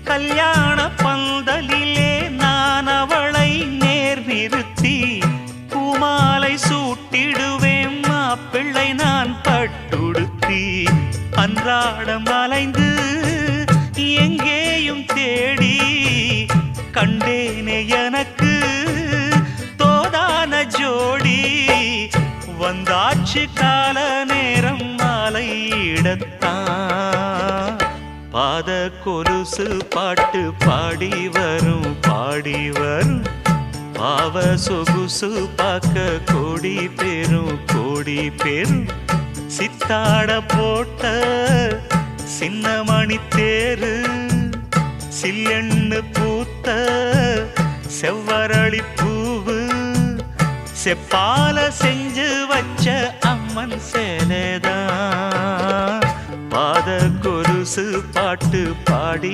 கல்யாண பந்தலிலே நான் அவளை நேர் நிறுத்தி பூமாலை சூட்டிடுவேன் மாப்பிள்ளை நான் பட்டுடுத்தி அன்றாடம் அலைந்து எங்கேயும் தேடி கண்டேனே எனக்கு தோதான ஜோடி வந்தாச்சு கால நேரம் மாலையிடத்தான் பாத கொலுசு பாட்டு பாடி வரும் பாவ சொகுசு பார்க்க கோடி பேரும் சித்தாட போட்ட சின்ன மணி தேரு சில்லெண்ணு பூத்த செவ்வரளி பூவு செப்பால செஞ்சு வச்ச அம்மன் சேலைதான் பாத கொலுசு பாட்டு பாடி